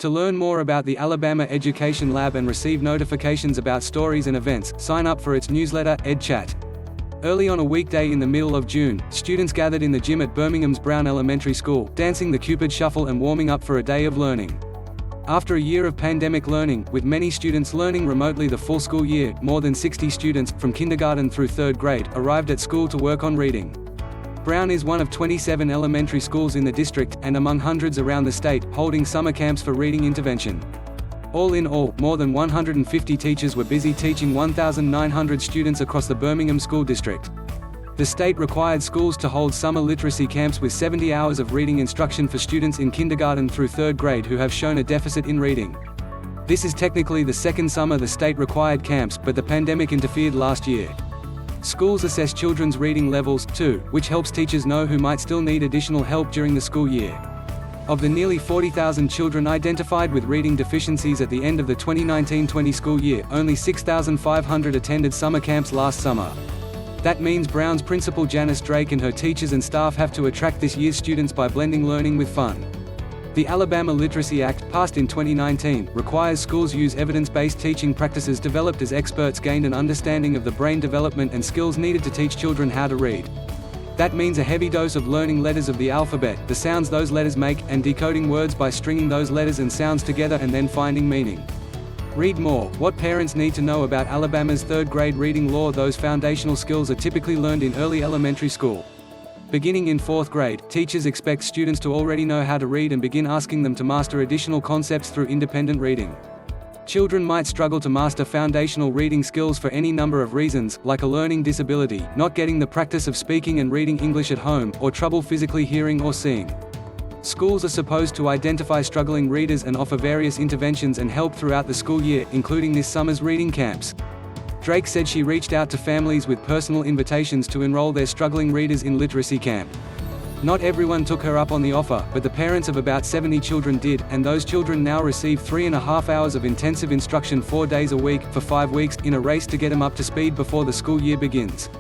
To learn more about the Alabama Education Lab and receive notifications about stories and events, sign up for its newsletter, EdChat. Early on a weekday in the middle of June, students gathered in the gym at Birmingham's Brown Elementary School, dancing the Cupid Shuffle and warming up for a day of learning. After a year of pandemic learning, with many students learning remotely the full school year, more than 60 students, from kindergarten through 3rd grade, arrived at school to work on reading. Brown is one of 27 elementary schools in the district, and among hundreds around the state, holding summer camps for reading intervention. All in all, more than 150 teachers were busy teaching 1,900 students across the Birmingham School District. The state required schools to hold summer literacy camps with 70 hours of reading instruction for students in kindergarten through 3rd grade who have shown a deficit in reading. This is technically the second summer the state required camps, but the pandemic interfered last year. Schools assess children's reading levels, too, which helps teachers know who might still need additional help during the school year. Of the nearly 40,000 children identified with reading deficiencies at the end of the 2019-20 school year, only 6,500 attended summer camps last summer. That means Brown's principal Janice Drake and her teachers and staff have to attract this year's students by blending learning with fun. The Alabama Literacy Act, passed in 2019, requires schools use evidence-based teaching practices developed as experts gained an understanding of the brain development and skills needed to teach children how to read. That means a heavy dose of learning letters of the alphabet, the sounds those letters make, and decoding words by stringing those letters and sounds together and then finding meaning. Read more: what parents need to know about Alabama's 3rd grade reading law. Those foundational skills are typically learned in early elementary school. Beginning in 4th grade, teachers expect students to already know how to read and begin asking them to master additional concepts through independent reading. Children might struggle to master foundational reading skills for any number of reasons, like a learning disability, not getting the practice of speaking and reading English at home, or trouble physically hearing or seeing. Schools are supposed to identify struggling readers and offer various interventions and help throughout the school year, including this summer's reading camps. Drake said she reached out to families with personal invitations to enroll their struggling readers in literacy camp. Not everyone took her up on the offer, but the parents of about 70 children did, and those children now receive 3.5 hours of intensive instruction 4 days a week, for 5 weeks, in a race to get them up to speed before the school year begins.